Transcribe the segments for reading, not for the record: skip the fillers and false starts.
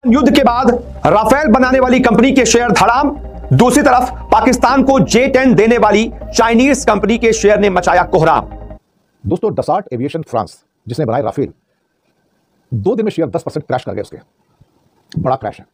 युद्ध के बाद राफेल बनाने वाली कंपनी के शेयर धड़ाम। दूसरी तरफ पाकिस्तान को J-10 देने वाली चाइनीज कंपनी के शेयर ने मचाया कोहराम। दोस्तों, डसॉल्ट एविएशन फ्रांस जिसने बनाया राफेल, 2 दिन में शेयर 10% क्रैश कर गए। उसके बड़ा क्रैश है।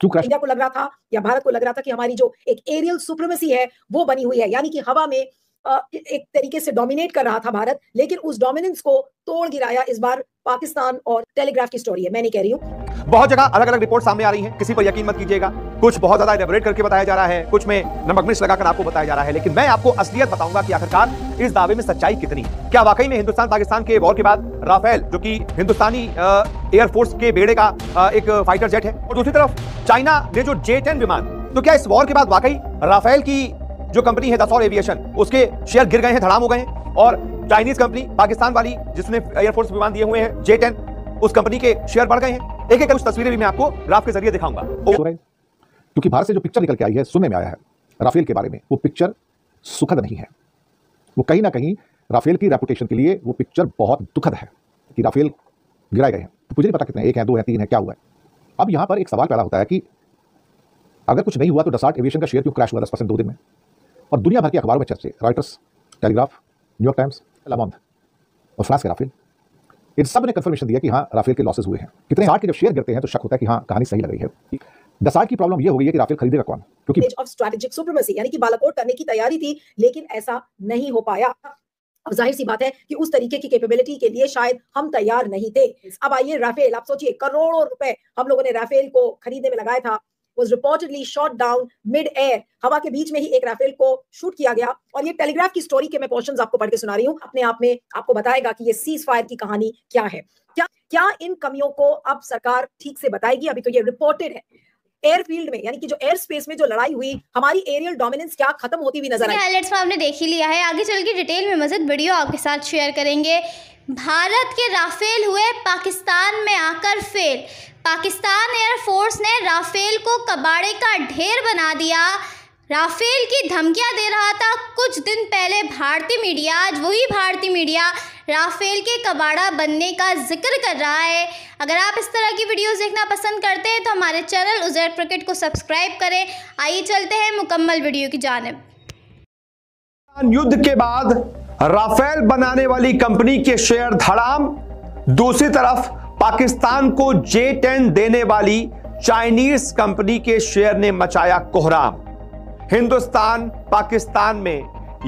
क्यों क्रैश? इंडिया को लग रहा था या भारत को लग रहा था कि हमारी जो एक एरियल सुप्रीमेसी है वो बनी हुई है, यानी कि हवा में एक तरीके से डोमिनेट कर रहा था भारत, लेकिन उस डोमिनेंस को तोड़ गिराया इस बार पाकिस्तान। और टेलीग्राफ की स्टोरी है, मैं नहीं कह रही हूं। बहुत जगह अलग अलग रिपोर्ट सामने आ रही हैं, किसी पर यकीन मत कीजिएगा। कुछ बहुत ज्यादा एलेबोरेट करके बताया जा रहा है, कुछ में नमक मिर्च लगाकर आपको बताया जा रहा है, लेकिन मैं आपको असलियत बताऊंगा कि आखिरकार इस दावे में सच्चाई कितनी है। क्या वाकई में हिंदुस्तान पाकिस्तान के वॉर के बाद राफेल, जो कि हिंदुस्तानी एयरफोर्स के बेड़े का एक फाइटर जेट है, और दूसरी तरफ चाइना ने जो J-10 विमान, तो क्या इस वॉर के बाद वाकई राफेल की जो कंपनी है दसॉल्ट एविएशन, उसके शेयर गिर गए हैं, धड़ाम हो गए हैं, और चाइनीज कंपनी पाकिस्तान वाली जिसने एयरफोर्स विमान दिए हुए हैं J-10, उस कंपनी के शेयर बढ़ गए हैं। एक एक कुछ तस्वीरें भी मैं आपको ग्राफ के जरिए दिखाऊंगा। क्योंकि भारत से जो पिक्चर निकल के आई है, सुनने में आया है राफेल के बारे में, वो पिक्चर सुखद नहीं है। वो कहीं ना कहीं राफेल की रेपुटेशन के लिए वो पिक्चर बहुत दुखद है कि राफेल गिराए गए हैं। तो मुझे नहीं पता कितने, 1 है, 2 है, 3 है, क्या हुआ है। अब यहां पर एक सवाल पैदा होता है कि अगर कुछ नहीं हुआ तो डसॉल्ट एविएशन का शेयर क्यों क्रैश हुआ 10% 2 दिन में? और दुनिया भर के अखबारों में चर्चे, रॉयटर्स, टेलीग्राफ, न्यूयॉर्क टाइम्स, लामोंड और फ्रांस के राफेल, इन सब ने कंफर्मेशन दिया कि हाँ, राफेल के लॉसेस हुए हैं। कितने डसॉल्ट के जब शेयर गिरते हैं तो शक होता है कि हाँ, कहानी सही लग रही है। डसॉल्ट की प्रॉब्लम ये हो गई है कि राफेल खरीदेगा कौन? क्योंकि ऑफ स्ट्रैटेजिक सुप्रीमेसी, यानी कि बालाकोट करने की तैयारी थी, लेकिन ऐसा नहीं हो पाया। अब जाहिर सी बात है कि उस तरीके की कैपेबिलिटी के लिए शायद हम तैयार नहीं थे। अब आइए राफेल, आप सोचिए करोड़ों रुपए हम लोगों ने राफेल को खरीदने में लगाया था। was reportedly shot down mid air, हवा के बीच में ही एक राफेल को शूट किया गया। और ये टेलीग्राफ की स्टोरी के मैं पोर्शंस आपको पढ़ के सुना रही हूँ, अपने आप में आपको बताएगा कि ये सीज फायर की कहानी क्या है। क्या इन कमियों को अब सरकार ठीक से बताएगी? अभी तो ये रिपोर्टेड है। एयरफील्ड में, यानी कि जो एयर स्पेस में जो लड़ाई हुई, हमारी एरियल डोमिनेंस क्या खत्म होती हुई नजर आई। हाइलाइट्स में आपने देख ही लिया है, आगे चल के डिटेल में मज़ीद वीडियो आपके साथ शेयर करेंगे। भारत के राफेल हुए पाकिस्तान में आकर फेल। पाकिस्तान एयरफोर्स ने राफेल को कबाड़े का ढेर बना दिया। राफेल की धमकियां दे रहा था कुछ दिन पहले भारतीय मीडिया, आज वही भारतीय मीडिया राफेल के कबाड़ा बनने का जिक्र कर रहा है। अगर आप इस तरह की वीडियोस देखना पसंद करते हैं तो हमारे चैनल उज़ैर क्रिकेट को सब्सक्राइब करें। आइए चलते हैं मुकम्मल वीडियो की जानिब। युद्ध के बाद राफेल बनाने वाली कंपनी के शेयर धड़ाम। दूसरी तरफ पाकिस्तान को J-10 देने वाली चाइनीज कंपनी के शेयर ने मचाया कोहराम। हिंदुस्तान पाकिस्तान में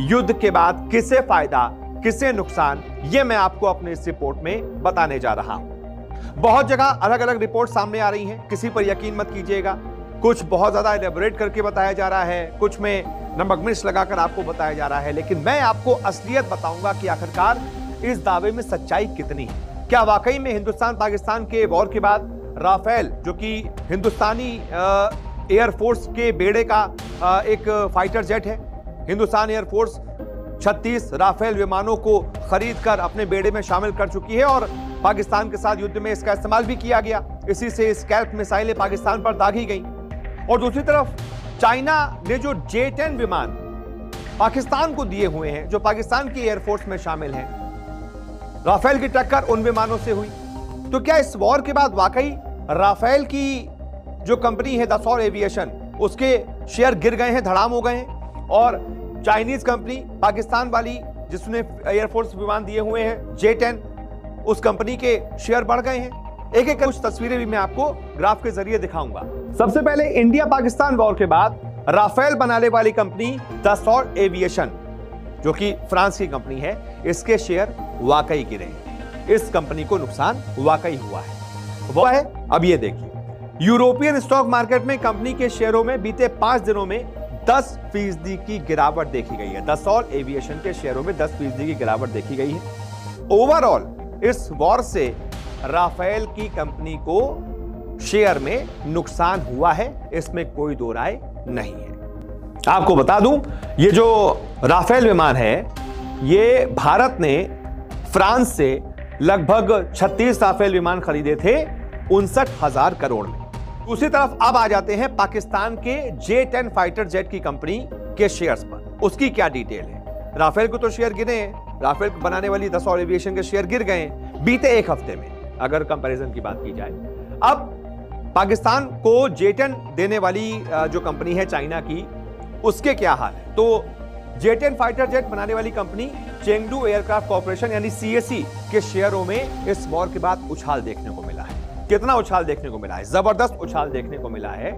युद्ध के बाद किसे फायदा, किसे नुकसान, यह मैं आपको अपने इस रिपोर्ट में बताने जा रहा हूं। बहुत जगह अलग अलग रिपोर्ट सामने आ रही हैं, किसी पर यकीन मत कीजिएगा। कुछ बहुत ज्यादा एलेबोरेट करके बताया जा रहा है, कुछ में नमक मिर्च लगाकर आपको बताया जा रहा है, लेकिन मैं आपको असलियत बताऊंगा कि आखिरकार इस दावे में सच्चाई कितनी है। क्या वाकई में हिंदुस्तान पाकिस्तान के वॉर के बाद राफेल, जो कि हिंदुस्तानी एयरफोर्स के बेड़े का एक फाइटर जेट है, हिंदुस्तान एयरफोर्स 36 राफेल विमानों को खरीदकर अपने बेड़े में शामिल कर चुकी है और पाकिस्तान के साथ युद्ध में इसका इस्तेमाल भी किया गया। इसी से स्कैल्प मिसाइलें पाकिस्तान पर दागी गई। और दूसरी तरफ चाइना ने जो J-10 विमान पाकिस्तान को दिए हुए हैं, जो पाकिस्तान की एयरफोर्स में शामिल हैं, राफेल की टक्कर उन विमानों से हुई। तो क्या इस वॉर के बाद वाकई राफेल की जो कंपनी है दसॉल्ट एविएशन, उसके शेयर गिर गए हैं, धड़ाम हो गए हैं, और चाइनीज कंपनी पाकिस्तान वाली जिसने एयरफोर्स विमान दिए हुए हैं J-10, उस कंपनी के शेयर बढ़ गए हैं? एक एक कुछ तस्वीरें भी मैं आपको ग्राफ के जरिए दिखाऊंगा। सबसे पहले इंडिया पाकिस्तान वॉर के बाद राफेल बनाने वाली कंपनी दसॉल्ट एविएशन, जो कि फ्रांस की कंपनी है, इसके शेयर वाकई गिरे हैं। इस कंपनी को नुकसान वाकई हुआ है। वो है, अब ये देखिए, यूरोपियन स्टॉक मार्केट में कंपनी के शेयरों में बीते 5 दिनों में 10% की गिरावट देखी गई है। दसॉल्ट एविएशन के शेयरों में 10% की गिरावट देखी गई है। ओवरऑल इस वॉर से राफेल की कंपनी को शेयर में नुकसान हुआ है, इसमें कोई दो राय नहीं है। आपको बता दूं, ये जो राफेल विमान है, ये भारत ने फ्रांस से लगभग 36 राफेल विमान खरीदे थे 59,000 करोड़ में। दूसरी तरफ अब आ जाते हैं पाकिस्तान के J-10 फाइटर जेट की कंपनी के शेयर्स पर। उसकी क्या डिटेल है? राफेल को तो शेयर गिरे हैं, राफेल बनाने वाली दसॉल्ट एविएशन के शेयर गिर गए बीते एक हफ्ते में, अगर कंपैरिजन की बात की जाए। अब पाकिस्तान को J-10 देने वाली जो कंपनी है चाइना की, उसके क्या हाल है? तो J-10 फाइटर जेट बनाने वाली कंपनी चेंगडू एयरक्राफ्ट कॉर्पोरेशन यानी CAC के शेयरों में इस वॉर के बाद उछाल देखने को मिला है। कितना उछाल देखने को मिला है? जबरदस्त उछाल देखने को मिला है।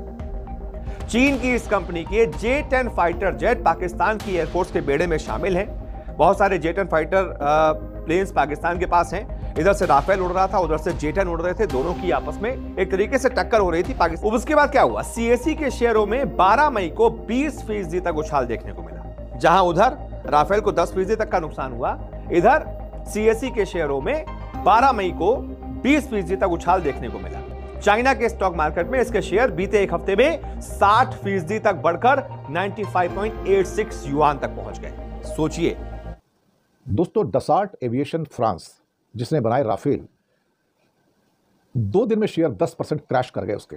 चीन की इस कंपनी के J-10 फाइटर जेट पाकिस्तान की एयरफोर्स के बेड़े में शामिल हैं। बहुत सारे J-10 फाइटर प्लेन्स पाकिस्तान के पास हैं। इधर से राफेल उड़ रहा था, उधर से J-10 उड़ रहे थे। दोनों की आपस में एक तरीके से टक्कर हो रही थी पाकिस्तान। उसके बाद क्या हुआ? CAC के शेयरों में 12 मई को 20% तक उछाल देखने को मिला। जहां उधर राफेल को 10% तक का नुकसान हुआ, इधर CAC के शेयरों में 12 मई को 20% तक उछाल देखने को मिला। चाइना के स्टॉक मार्केट में इसके शेयर बीते एक हफ्ते में 60% तक बढ़कर 95.86 युआन तक पहुंच गए। सोचिए दोस्तों, डसाल्ट एविएशन फ्रांस जिसने बनाए राफेल, 2 दिन में शेयर 10% क्रैश कर गए। उसके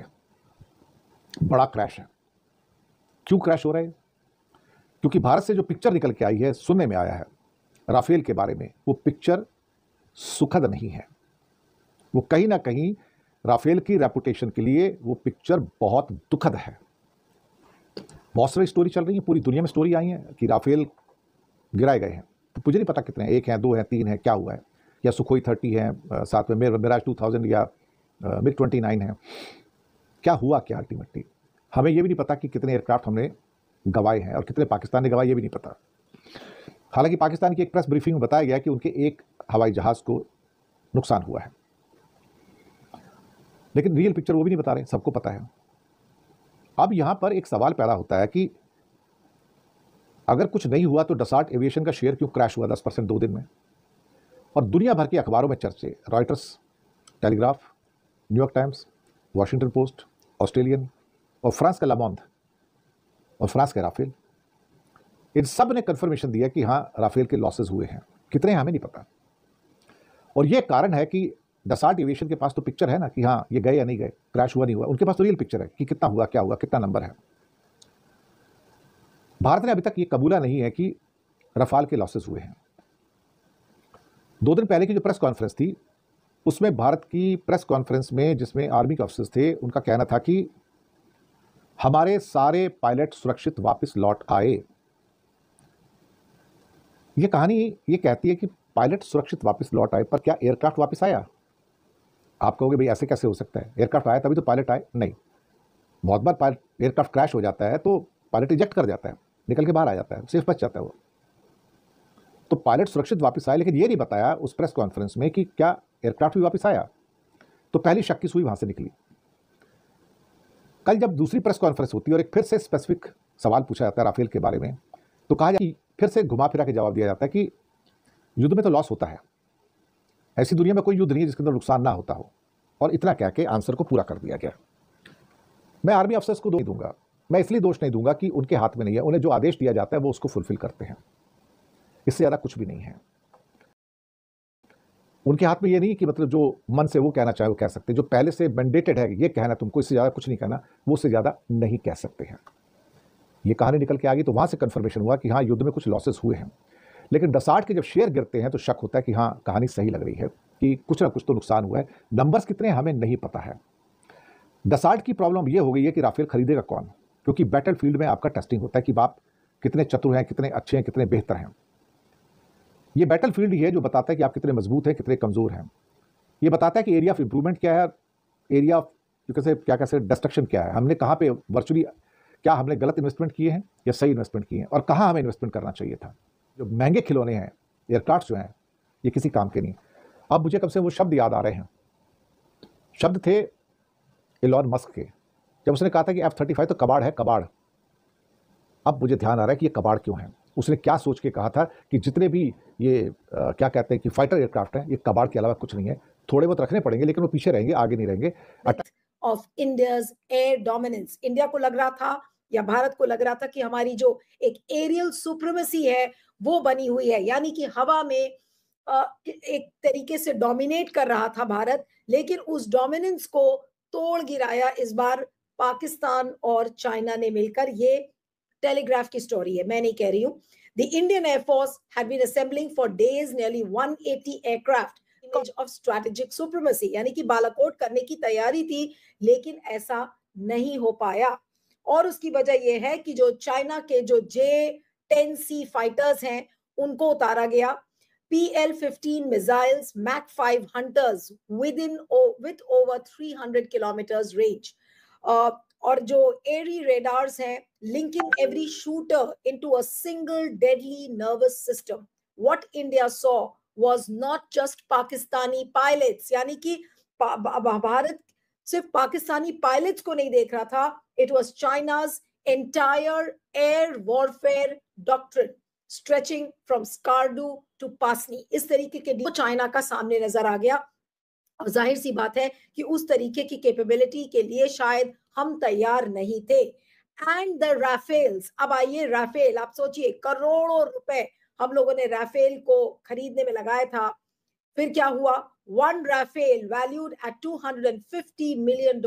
बड़ा क्रैश है। क्यों क्रैश हो रहा है? क्योंकि भारत से जो पिक्चर निकल के आई है, सुनने में आया है राफेल के बारे में, वो पिक्चर सुखद नहीं है। वो कहीं ना कहीं राफेल की रेपुटेशन के लिए वो पिक्चर बहुत दुखद है। बहुत सारी स्टोरी चल रही है, पूरी दुनिया में स्टोरी आई है कि राफेल गिराए गए हैं। तो मुझे नहीं पता कितने हैं, 1 है, 2 है, 3 है, क्या हुआ है, या सुखोई 30 है, साथ में मिराज 2000 या मिग 29 है। क्या हुआ क्या अल्टीमेटली? हमें ये भी नहीं पता कि कितने एयरक्राफ्ट हमने गंवाए हैं और कितने पाकिस्तान ने गंवाए, ये भी नहीं पता। हालांकि पाकिस्तान की एक प्रेस ब्रीफिंग में बताया गया कि उनके एक हवाई जहाज को नुकसान हुआ है, लेकिन रियल पिक्चर वो भी नहीं बता रहे, सबको पता है। अब यहां पर एक सवाल पैदा होता है कि अगर कुछ नहीं हुआ तो डसाल्ट एविएशन का शेयर क्यों क्रैश हुआ 10% 2 दिन में? और दुनिया भर के अखबारों में चर्चे, Reuters, telegraph, New York times, Washington post, Australian और फ्रांस का लामोंद और फ्रांस के राफेल, इन सब ने कंफर्मेशन दिया कि हाँ, राफेल के लॉसेस हुए हैं। कितने हमें नहीं पता। और यह कारण है कि डसाल्ट एविएशन के पास तो पिक्चर है ना कि हाँ, ये गए या नहीं गए, क्रैश हुआ नहीं हुआ। उनके पास तो रियल पिक्चर है कि कितना हुआ, क्या हुआ, कितना नंबर है। भारत ने अभी तक ये कबूला नहीं है कि रफाल के लॉसेस हुए हैं। 2 दिन पहले की जो प्रेस कॉन्फ्रेंस थी, उसमें भारत की प्रेस कॉन्फ्रेंस में जिसमें आर्मी के अफसर्स थे, उनका कहना था कि हमारे सारे पायलट सुरक्षित वापस लौट आए। ये कहानी ये कहती है कि पायलट सुरक्षित वापस लौट आए, पर क्या एयरक्राफ्ट वापस आया? आप कहोगे भाई ऐसे कैसे हो सकता है, एयरक्राफ्ट आया तभी तो पायलट आए। नहीं, बहुत बार एयरक्राफ्ट क्रैश हो जाता है तो पायलट इजेक्ट कर जाता है, निकल के बाहर आ जाता है, सेफ बच जाता है वो। तो पायलट सुरक्षित वापस आए, लेकिन ये नहीं बताया उस प्रेस कॉन्फ्रेंस में कि क्या एयरक्राफ्ट भी वापस आया। तो पहली शक की सुई वहां से निकली। कल जब दूसरी प्रेस कॉन्फ्रेंस होती है और एक फिर से स्पेसिफिक सवाल पूछा जाता है राफेल के बारे में, तो कहा जाए फिर से घुमा फिरा के जवाब दिया जाता है कि युद्ध में तो लॉस होता है, ऐसी दुनिया में कोई युद्ध नहीं है जिसके अंदर नुकसान ना होता हो। और इतना कह के आंसर को पूरा कर दिया गया। मैं आर्मी अफसर्स को दोष दूंगा, मैं इसलिए दोष नहीं दूंगा कि उनके हाथ में नहीं है, उन्हें जो आदेश दिया जाता है वो उसको फुलफिल करते हैं, इससे ज्यादा कुछ भी नहीं है। उनके हाथ में ये नहीं कि मतलब जो मन से वो कहना चाहे वो कह सकते, जो पहले से मैंडेटेड है ये कहना तुमको, इससे ज्यादा कुछ नहीं कहना, वो उससे ज्यादा नहीं कह सकते हैं। ये कहानी निकल के आ गई तो वहां से कंफर्मेशन हुआ कि हाँ, युद्ध में कुछ लॉसेस हुए हैं। लेकिन डसाल्ट के जब शेयर गिरते हैं तो शक होता है कि हाँ, कहानी सही लग रही है कि कुछ ना कुछ तो नुकसान हुआ है। नंबर्स कितने हमें नहीं पता है। डसाल्ट की प्रॉब्लम ये हो गई है कि राफेल खरीदेगा कौन, क्योंकि बैटल फील्ड में आपका टेस्टिंग होता है कि आप कितने चतुर हैं, कितने अच्छे हैं, कितने बेहतर हैं। ये बैटल फील्ड ही है जो बताता है कि आप कितने मजबूत हैं, कितने कमजोर हैं। ये बताता है कि एरिया ऑफ इंप्रूवमेंट क्या है, एरिया ऑफ क्या कैसे डिस्ट्रक्शन क्या है, हमने कहाँ पे वर्चुअली क्या हमने गलत इन्वेस्टमेंट किए हैं या सही इन्वेस्टमेंट किए हैं, और कहाँ हमें इन्वेस्टमेंट करना चाहिए था। जो महंगे खिलौने हैं, एयरक्राफ्ट जो हैं, ये किसी काम के नहीं। अब मुझे कब से वो शब्द याद आ रहे हैं, शब्द थे एलॉन मस्क के, जब उसने कहा था कि F-35 तो कबाड़ है, कबाड़। अब मुझे ध्यान आ रहा है कि ये कबाड़ क्यों है। उसने क्या सोच के कहा था कि जितने भी ये क्या कहते हैं कि फाइटर एयरक्राफ्ट हैं, ये कबाड़ के अलावा कुछ नहीं है। थोड़े बहुत रखने पड़ेंगे लेकिन वो पीछे रहेंगे, आगे नहीं रहेंगे। Of India's air dominance, India को लग रहा था या भारत को लग रहा था कि हमारी जो एक एरियल सुप्रीमेसी है वो बनी हुई है, यानी कि हवा में एक तरीके से डोमिनेट कर रहा था भारत, लेकिन उस डोमिनेंस को तोड़ गिराया इस बार पाकिस्तान और चाइना ने मिलकर। ये टेलीग्राफ की स्टोरी है, मैं नहीं कह रही हूं। The Indian Air Force had been assembling for days nearly 180 aircraft of strategic supremacy, यानी कि बालाकोट करने की तैयारी थी, लेकिन ऐसा नहीं हो पाया। और उसकी वजह यह है कि जो चाइना के जो J-10C फाइटर्स हैं उनको उतारा गया। PL-15 missiles, Mach 5 hunters with over 300 kilometres range, और जो एरी रेडार्स हैं, linking every shooter into a single deadly nervous system. What India saw was not just Pakistani pilots, यानी कि भारत सिर्फ पाकिस्तानी पायलट्स को नहीं देख रहा था, it was China's entire air warfare doctrine stretching from Skardu to Pasni. इस तरीके के चाइना का सामने नजर आ गया। और जाहिर सी बात है कि उस तरीके की कैपेबिलिटी के लिए शायद हम तैयार नहीं थे। एंड द राफेल्स, अब आइए राफेल, आप सोचिए करोड़ों रुपए हम लोगों ने राफेल को खरीदने में लगाया था। फिर क्या हुआ? One Rafale valued at $250 million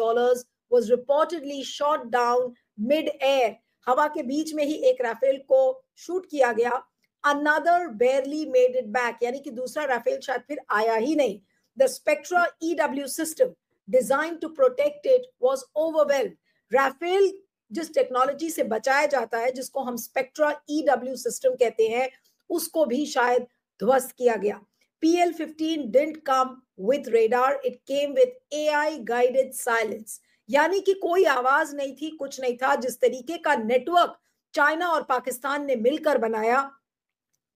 was reportedly shot down mid-air. हवा के बीच में ही एक राफेल को शूट किया गया। Another barely made it back, यानी कि दूसरा राफेल शायद फिर आया ही नहीं। The Spectra EW system designed to protect it was overwhelmed. Rafale जिस टेक्नोलॉजी से बचाया जाता है, जिसको हम स्पेक्ट्रा EW सिस्टम कहते हैं, उसको भी शायद ध्वस्त किया गया। PL-15 didn't come with radar, it came with AI guided silence, यानी कि कोई आवाज नहीं थी, कुछ नहीं था। जिस तरीके का नेटवर्क चाइना और पाकिस्तान ने मिलकर बनाया,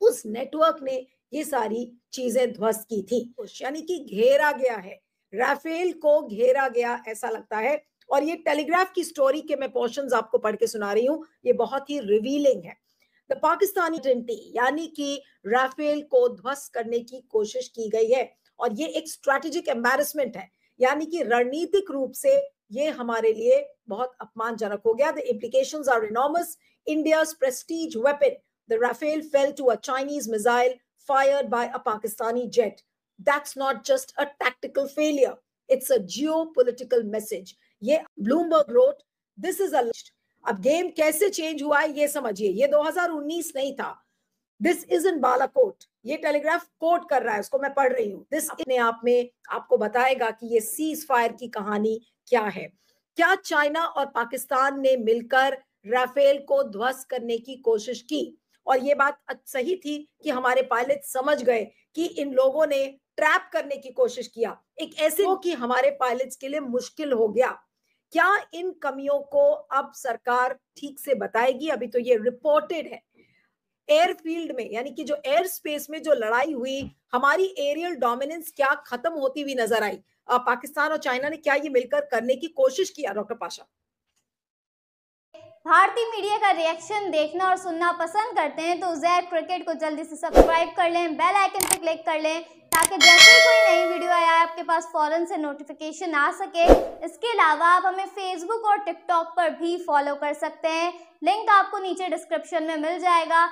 उस नेटवर्क ने ये सारी चीजें ध्वस्त की थी। यानी कि घेरा गया है, राफेल को घेरा गया ऐसा लगता है। और ये टेलीग्राफ की स्टोरी के मैं पोर्शंस आपको पढ़ के सुना रही हूँ, ये बहुत ही रिवीलिंग है। द पाकिस्तानी यानी कि राफेल को ध्वस्त करने की कोशिश की गई है, और ये एक स्ट्रैटेजिक एम्बैरेसमेंट है, यानी कि रणनीतिक रूप से ये हमारे लिए बहुत अपमानजनक हो गया। The implications are enormous. India's prestige weapon, the Rafale, fell to a Chinese missile fired by a Pakistani jet. That's not just a tactical failure, it's a geopolitical message. ये Bloomberg wrote, this is a... अब game कैसे change हुआ है ये समझिए। ये 2019 नहीं था। दिस इज इन बालाकोट, ये टेलीग्राफ कोट कर रहा है, उसको मैं पढ़ रही हूँ। दिस अपने आप में आपको बताएगा कि ये सीज फायर की कहानी क्या है। क्या चाइना और पाकिस्तान ने मिलकर राफेल को ध्वस्त करने की कोशिश की? और ये बात सही थी कि हमारे पायलट समझ गए कि इन लोगों ने ट्रैप करने की कोशिश किया, एक ऐसे कि हमारे पायलट्स के लिए मुश्किल हो गया। क्या इन कमियों को अब सरकार ठीक से बताएगी? अभी तो ये रिपोर्टेड है। एयरफील्ड में, यानी कि जो एयर स्पेस में जो लड़ाई हुई, हमारी एरियल डोमिनेंस क्या खत्म होती हुई नजर आई? पाकिस्तान और चाइना ने क्या ये मिलकर करने की कोशिश किया? डॉक्टर पाशा, भारतीय मीडिया का रिएक्शन देखना और सुनना पसंद करते हैं तो ज़ैक क्रिकेट को जल्दी से सब्सक्राइब कर लें, बेल आइकन पर क्लिक कर लें, ताकि जैसे ही कोई नई वीडियो आए आपके पास फौरन से नोटिफिकेशन आ सके। इसके अलावा आप हमें फेसबुक और टिकटॉक पर भी फॉलो कर सकते हैं, लिंक आपको नीचे डिस्क्रिप्शन में मिल जाएगा।